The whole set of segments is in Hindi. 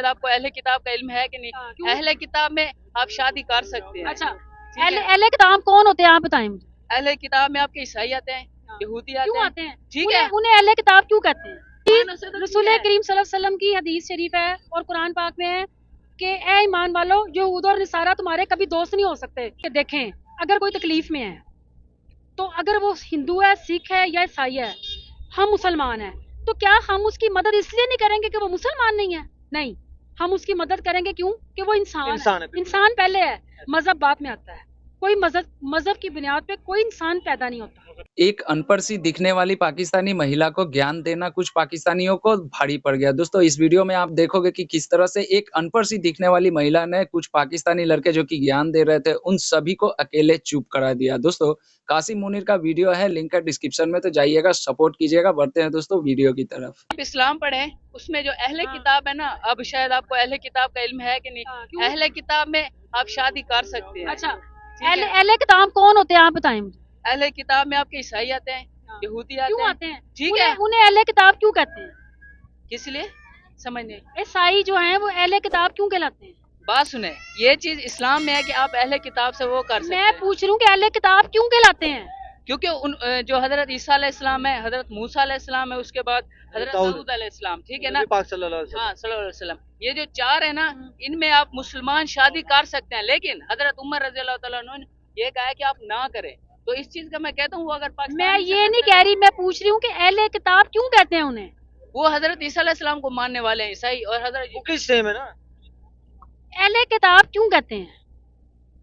शायद आपको अहले किताब का इल्म है कि नहीं। अहले किताब में आप शादी कर सकते हैं। अच्छा, अहले किताब कौन होते हैं आप बताएं मुझे। अहले किताब में आपके ईसाई आते हैं, यहूदी आते हैं। ठीक है, उन्हें अहले किताब क्यों कहते हैं? रसूल है। करीम सल्लल्लाहु अलैहि वसल्लम की हदीस शरीफ है और कुरान पाक में है कि ए ईमान वालो, यहूद और नसारा तुम्हारे कभी दोस्त नहीं हो सकते। कि देखें, अगर कोई तकलीफ में है तो अगर वो हिंदू है, सिख है या ईसाई है, हम मुसलमान हैं, तो क्या हम उसकी मदद इसलिए नहीं करेंगे कि वो मुसलमान नहीं है? नहीं, हम उसकी मदद करेंगे क्यों? कि वो इंसान पहले है, मजहब बाद में आता है। कोई मजहब की बुनियाद पे कोई इंसान पैदा नहीं होता। एक अनपढ़ सी दिखने वाली पाकिस्तानी महिला को ज्ञान देना कुछ पाकिस्तानियों को भारी पड़ गया। दोस्तों, इस वीडियो में आप देखोगे कि किस तरह से एक अनपढ़ सी दिखने वाली महिला ने कुछ पाकिस्तानी लड़के जो कि ज्ञान दे रहे थे, उन सभी को अकेले चुप करा दिया। दोस्तों, कासिम मुनीर का वीडियो है, लिंक है डिस्क्रिप्शन में, तो जाइएगा, सपोर्ट कीजिएगा। बढ़ते हैं दोस्तों वीडियो की तरफ। आप इस्लाम पढ़े, उसमें जो अहले किताब है ना, अब शायद आपको अहले किताब का इल्म है कि नहीं। अहले किताब में आप शादी कर सकते हैं। अच्छा, अहले किताब कौन होते हैं आप बताएं मुझे। अहले किताब में आपके ईसाई आते हैं, यहूदी आते हैं। ठीक है, उन्हें अहले किताब क्यों कहते हैं? किस लिए समझ नहीं। ईसाई जो हैं वो अहले किताब क्यों कहलाते हैं? बात सुने, ये चीज इस्लाम में है कि आप अहले किताब से वो कर सकते हैं। मैं पूछ रही हूँ कि अहले किताब क्यों कहलाते हैं? क्योंकि उन जो हजरत ईसा अलैहिस्सलाम है, हजरत मूसा अलैहिस्सलाम है, उसके बाद हजरत दाऊद अलैहिस्सलाम, ठीक है ना, हाँ सल्लल्लाहु अलैहि वसल्लम, ये जो चार है ना, इनमें आप मुसलमान शादी कर सकते हैं। लेकिन हजरत उमर रज़ी अल्लाह तआला अन्हु ने ये कहा है कि आप ना करें। तो इस चीज का मैं कहता हूँ, अगर मैं ये नहीं कह रही, मैं पूछ रही हूँ कि अहले किताब क्यों कहते हैं उन्हें? वो हजरत ईसा अलैहिस्सलाम को मानने वाले हैं ईसाई, और हजरत सेम है ना। अहले किताब क्यों कहते हैं?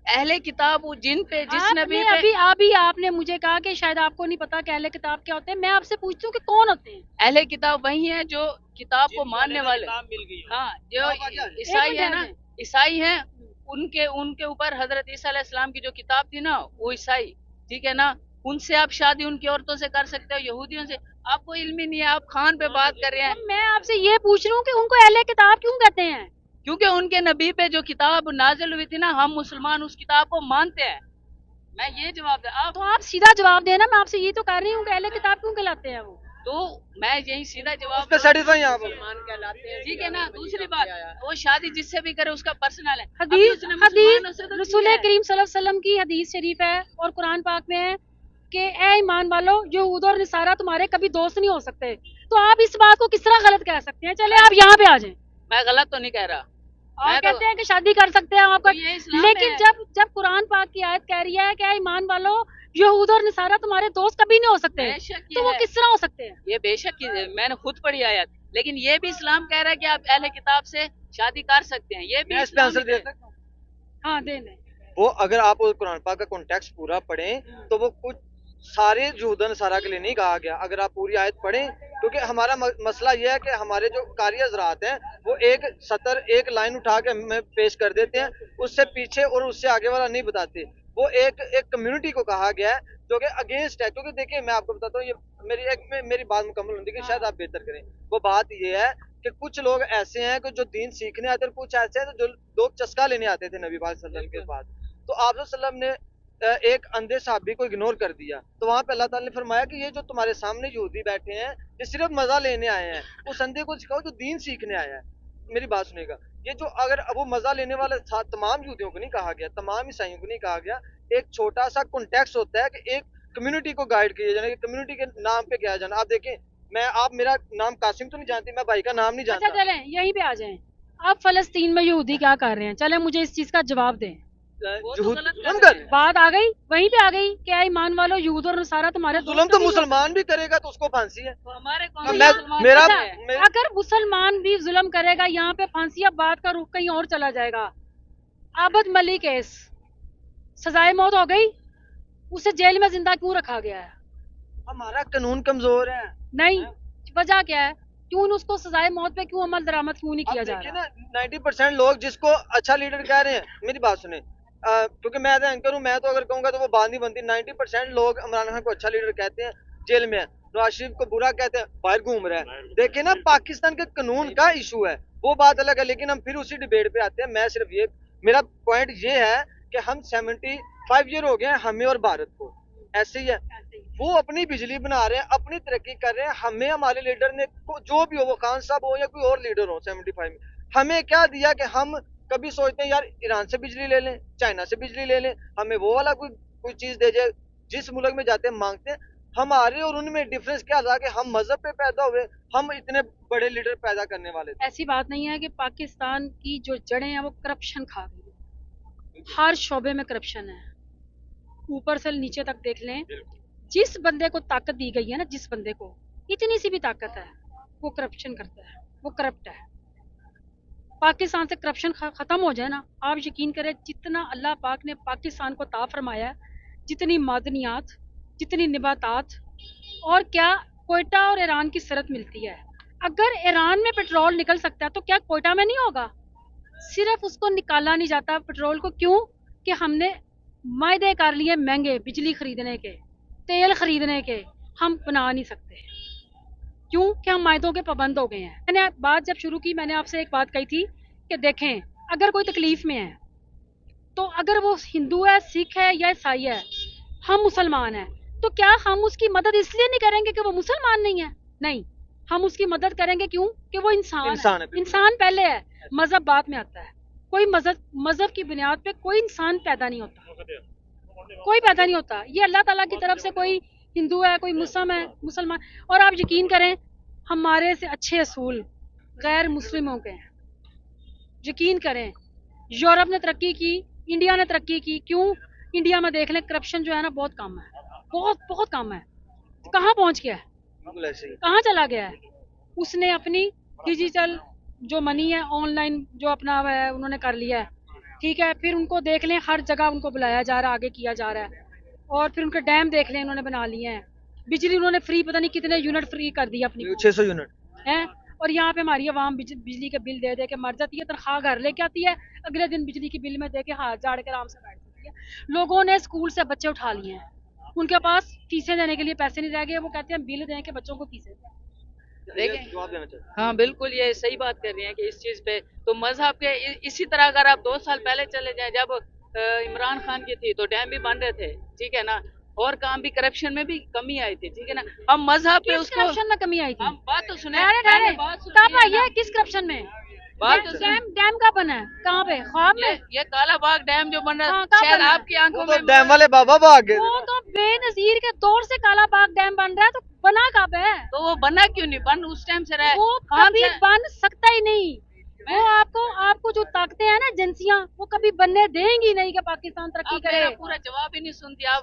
अहले किताब वो जिन पे, जिस नबी पे। अभी आपने मुझे कहा कि शायद आपको नहीं पता कि अहले किताब क्या होते हैं। मैं आपसे पूछती हूँ कि कौन होते हैं अहले किताब? वही है जो किताब को मानने वाले। हाँ, जो ईसाई है ना, ईसाई हैं, उनके ऊपर हजरत ईसा अलैहिस्सलाम की जो किताब थी ना, वो ईसाई, ठीक है ना, उनसे आप शादी उनकी औरतों से कर सकते हो, यहूदियों से। आपको इल्म ही नहीं है, आप खान पे बात कर रहे हैं। मैं आपसे ये पूछ रही हूँ कि उनको अहले किताब क्यों कहते हैं? क्योंकि उनके नबी पे जो किताब नाजिल हुई थी ना, हम मुसलमान उस किताब को मानते हैं। मैं ये जवाब दे, आप सीधा जवाब देना। मैं आपसे ये तो कर रही हूँ कि अहले किताब क्यों कहलाते हैं वो। तो मैं यही सीधा जवाब सेटिस्फाई आप कहलाते हैं, ठीक है ना। दूसरी बात, वो शादी जिससे भी करे उसका पर्सनल है। हदीस रसूल करीम सल्लल्लाहु अलैहि वसल्लम की हदीस शरीफ है और कुरान पाक में है कि ए ईमान वालो, यहूद और नसारा तुम्हारे कभी दोस्त नहीं हो सकते। तो आप इस बात को किस तरह गलत कह सकते हैं? चले आप यहाँ पे आ जाएं। मैं गलत तो नहीं कह रहा, आप कहते हैं कि शादी कर सकते हैं आपका, लेकिन जब कुरान पाक की आयत कह रही है कि ईमान वालो, यहूद और नसारा तुम्हारे दोस्त कभी नहीं हो सकते, तो वो किस तरह हो सकते हैं? ये बेशक मैंने खुद पढ़ी आयत, लेकिन ये भी इस्लाम कह रहा है कि आप अहले किताब से शादी कर सकते हैं। ये भी आंसर दे सकता हूं। हाँ, दे दें। वो अगर आप कुरान पाक का कॉन्टेक्स्ट पूरा पढ़ें तो वो कुछ सारे यहूद नसारा के लिए नहीं कहा गया। अगर आप पूरी आयत पढ़ें, क्योंकि हमारा मसला यह है कि हमारे जो कारी हज़रात हैं वो एक सतर एक लाइन उठा के हमें पेश कर देते हैं, उससे पीछे और उससे आगे वाला नहीं बताते। वो एक कम्युनिटी को कहा गया है जो कि अगेंस्ट है। क्योंकि देखिए, मैं आपको बताता हूँ, ये मेरी बात मुकम्मल होती है कि शायद आप बेहतर करें। वो बात ये है कि कुछ लोग ऐसे हैं कि जो दीन सीखने आते हैं, कुछ ऐसे हैं जो लोग चस्का लेने आते थे नबी पाक सल्लल्लाहु अलैहि वसल्लम के बाद। तो आप सल्लल्लाहु अलैहि वसल्लम ने एक अंधे साहबी को इग्नोर कर दिया, तो वहां पे अल्लाह ताला ने फरमाया कि ये जो तुम्हारे सामने यहूदी बैठे हैं, ये सिर्फ मजा लेने आए हैं। उस अंधे को सिखाओ जो दीन सीखने आया है। मेरी बात सुनेगा, ये जो अगर वो मजा लेने वाले था, तमाम यहूदियों को नहीं कहा गया, तमाम ईसाइयों को नहीं कहा गया। एक छोटा सा कॉन्टेक्स्ट होता है कि एक कम्युनिटी को गाइड किया जाना, कम्युनिटी के नाम पे किया जाना। आप देखें, आप मेरा नाम कासिम तो नहीं जानती, मैं भाई का नाम नहीं जानता। अच्छा, चलें यहीं पे आ जाएं। अब फलस्तीन में यहूदी क्या कर रहे हैं? चले मुझे इस चीज का जवाब दें। बात आ गई, वहीं पे आ गई कि ईमान वालो, यहूद और नसारा तुम्हारे जुल्म तो मुसलमान भी करेगा तो उसको फांसी है। तो हमारे अगर मुसलमान भी जुल्म करेगा, यहाँ पे फांसी, अब बात का रुख कहीं और चला जाएगा। आबद मलिक केस, सजाए मौत हो गई, उसे जेल में जिंदा क्यों रखा गया है? हमारा कानून कमजोर है। नहीं, वजह क्या है? क्यों उसको सजाए मौत पे क्यों अमल दरामद क्यों नहीं किया जा रहा? 90% लोग जिसको अच्छा लीडर कह रहे हैं, मेरी बात सुने, क्योंकि मैं एंकर हूँ, मैं तो अगर कहूंगा तो वो बात नहीं बनती। 90% लोग इमरान खान को अच्छा लीडर कहते हैं, जेल में है। नवाज शरीफ को बुरा कहते हैं, बाहर घूम रहा है। देखिए ना, पाकिस्तान के कानून का इशू है, वो बात अलग है। लेकिन हम फिर उसी डिबेट पे आते हैं। मैं सिर्फ ये, मेरा पॉइंट ये है कि हम 75 ईयर हो गए हैं हमें और भारत को, ऐसे ही है। वो अपनी बिजली बना रहे हैं, अपनी तरक्की कर रहे हैं। हमें हमारे लीडर ने जो भी हो, वो खान साहब हो या कोई और लीडर हो, 75 में हमें क्या दिया कि हम कभी सोचते हैं यार ईरान से बिजली ले लें, चाइना से बिजली ले लें, हमें वो वाला कोई चीज दे जाए। जिस मुल्क में जाते हैं मांगते हैं। हमारे और उनमें डिफरेंस क्या था कि हम मजहब पे पैदा हुए, हम इतने बड़े लीडर पैदा करने वाले थे। ऐसी बात नहीं है कि पाकिस्तान की जो जड़ें हैं वो करप्शन खा गई है। हर शोबे में करप्शन है, ऊपर से नीचे तक देख लें। जिस बंदे को ताकत दी गई है ना, जिस बंदे को इतनी सी भी ताकत है, वो करप्शन करता है, वो करप्ट है। पाकिस्तान से करप्शन खत्म हो जाए ना, आप यकीन करें जितना अल्लाह पाक ने पाकिस्तान को ता फरमाया, जितनी मादनियात, जितनी निबातात, और क्या कोयटा और ईरान की सरहद मिलती है। अगर ईरान में पेट्रोल निकल सकता है तो क्या कोयटा में नहीं होगा? सिर्फ उसको निकाला नहीं जाता पेट्रोल को, क्यों कि हमने मायदे कर लिए महंगे बिजली खरीदने के, तेल खरीदने के, हम बना नहीं सकते क्यों कि हम मायदों के पाबंद हो गए हैं। मैंने बात जब शुरू की, मैंने आपसे एक बात कही थी कि देखें, अगर कोई तकलीफ में है तो अगर वो हिंदू है, सिख है या ईसाई है, हम मुसलमान हैं, तो क्या हम उसकी मदद इसलिए नहीं करेंगे कि वो मुसलमान नहीं है? नहीं, हम उसकी मदद करेंगे क्यों कि वो इंसान है। इंसान पहले है, मजहब बाद में आता है। कोई मजहब की बुनियाद पे कोई इंसान पैदा नहीं होता, कोई पैदा नहीं होता। ये अल्लाह ताला की तरफ से कोई हिंदू है, कोई मुस्लिम है, मुसलमान। और आप यकीन करें, हमारे से अच्छे असूल गैर मुस्लिमों के हैं। यकीन करें, यूरोप ने तरक्की की, इंडिया ने तरक्की की, क्यों? इंडिया में देख लें करप्शन जो है ना बहुत कम है, बहुत बहुत कम है। कहाँ पहुंच गया है, कहाँ चला गया है? उसने अपनी डिजिटल जो मनी है, ऑनलाइन जो अपना है उन्होंने कर लिया है, ठीक है। फिर उनको देख लें, हर जगह उनको बुलाया जा रहा है, आगे किया जा रहा है। और फिर उनके डैम देख लें, उन्होंने बना लिए हैं। बिजली उन्होंने फ्री, पता नहीं कितने यूनिट फ्री कर दी अपनी, 600 यूनिट है। और यहाँ पे हमारी आवाम बिजली के बिल दे दे के मर जाती है, तनख्वाह घर लेके आती है, अगले दिन बिजली के बिल में दे के हाथ झाड़ के आराम से बैठ जाती है। लोगों ने स्कूल से बच्चे उठा लिए हैं, उनके पास फीसें देने के लिए पैसे नहीं रह गए, वो कहते हैं बिल दें के बच्चों को फीसें दें। देखें, हाँ बिल्कुल, ये सही बात कर रही हैं कि इस चीज पे तो मजहब के इसी तरह अगर आप 2 साल पहले चले जाएं, जब इमरान खान की थी तो डैम भी बन रहे थे, ठीक है ना, और काम भी, करप्शन में भी कमी आई थी, ठीक है ना। हम मजहब पे उसको, करप्शन में कमी आई थी, हम बात तो सुने, कब आई है, किस करप्शन में? बात तो डैम का बना है, कहाँ पे? ख्वाब में? ये काला बाग डैम जो बन रहा हाँ, है, शायद आपकी आंखों में, डैम वाले बाबा भाग गए। वो तो बेनजीर के दौर से काला बाग डैम बन रहा है, तो बना कब है? तो वो बना क्यों नहीं? बन उस टाइम से रहा है, वो कभी बन सकता ही नहीं। वो आपको जो ताकतें हैं ना एजेंसियां, वो कभी बनने देंगी नहीं कि पाकिस्तान तरक्की करे। पूरा जवाब ही नहीं सुनती आप,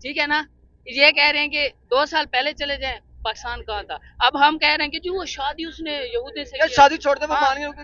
ठीक है ना। ये कह रहे हैं कि 2 साल पहले चले जाएं, पाकिस्तान कहाँ था। अब हम कह रहे हैं कि जी वो शादी उसने यहूदी से, शादी छोड़ते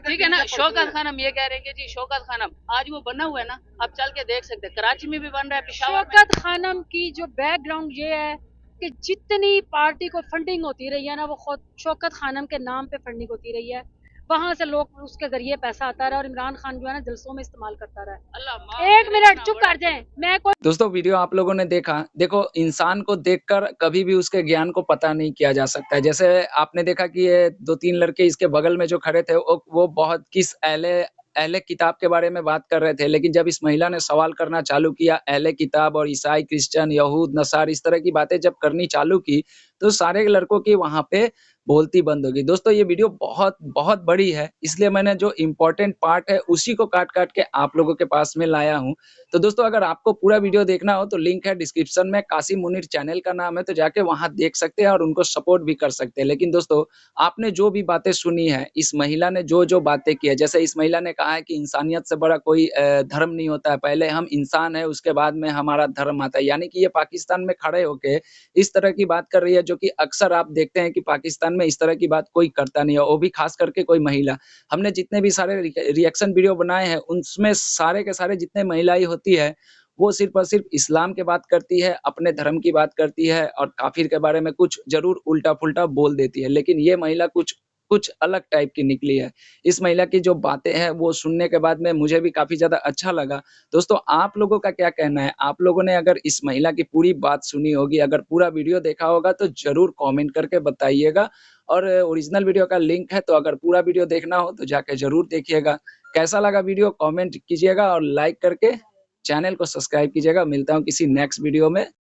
ठीक है ना। शौकत खानम, ये कह रहे हैं कि जी शौकत खानम आज वो बना हुआ है ना, आप चल के देख सकते हैं, कराची में भी बन रहा है, पेशावर में। शौकत खानम की जो बैकग्राउंड ये है कि जितनी पार्टी को फंडिंग होती रही है ना, वो खुद शौकत खानम के नाम पे फंडिंग होती रही है, वहां से लोग उसके जरिए पैसा आता रहा, और इमरान खान जो है ना जलसों में इस्तेमाल करता रहा। 1 मिनट चुप कर जाएं, मैं कोई। दोस्तों वीडियो आप लोगों ने देखा, देखो इंसान को देखकर कभी भी उसके ज्ञान को पता नहीं किया जा सकता है। जैसे आपने देखा कि ये 2-3 लड़के इसके बगल में जो खड़े थे, वो बहुत किस अहले किताब के बारे में बात कर रहे थे, लेकिन जब इस महिला ने सवाल करना चालू किया, अहले किताब और ईसाई, क्रिश्चियन, यहूद, नसार, इस तरह की बातें जब करनी चालू की, तो सारे लड़कों की वहां पे बोलती बंद होगी। दोस्तों ये वीडियो बहुत बहुत बड़ी है, इसलिए मैंने जो इम्पोर्टेंट पार्ट है उसी को काट के आप लोगों के पास में लाया हूं। तो दोस्तों अगर आपको पूरा वीडियो देखना हो तो लिंक है डिस्क्रिप्शन में, कासिम मुनीर चैनल का नाम है, तो जाके वहां देख सकते हैं और उनको सपोर्ट भी कर सकते हैं। लेकिन दोस्तों आपने जो भी बातें सुनी है, इस महिला ने जो बातें की है, जैसे इस महिला ने कहा है कि इंसानियत से बड़ा कोई धर्म नहीं होता है, पहले हम इंसान है, उसके बाद में हमारा धर्म आता है। यानी कि ये पाकिस्तान में खड़े होके इस तरह की बात कर रही है, जो कि अक्सर आप देखते हैं कि पाकिस्तान में इस तरह की बात कोई करता नहीं है, वो भी खास करके कोई महिला। हमने जितने भी सारे रिएक्शन वीडियो बनाए हैं, उनमें सारे के सारे जितने महिलाएं होती है, वो सिर्फ और सिर्फ इस्लाम की बात करती है, अपने धर्म की बात करती है, और काफिर के बारे में कुछ जरूर उल्टा-पुल्टा बोल देती है। लेकिन ये महिला कुछ अलग टाइप की निकली है। इस महिला की जो बातें हैं वो सुनने के बाद में मुझे भी काफ़ी ज़्यादा अच्छा लगा। दोस्तों आप लोगों का क्या कहना है? आप लोगों ने अगर इस महिला की पूरी बात सुनी होगी, अगर पूरा वीडियो देखा होगा तो ज़रूर कमेंट करके बताइएगा। और ओरिजिनल वीडियो का लिंक है, तो अगर पूरा वीडियो देखना हो तो जाके ज़रूर देखिएगा। कैसा लगा वीडियो कमेंट कीजिएगा और लाइक करके चैनल को सब्सक्राइब कीजिएगा। मिलता हूँ किसी नेक्स्ट वीडियो में।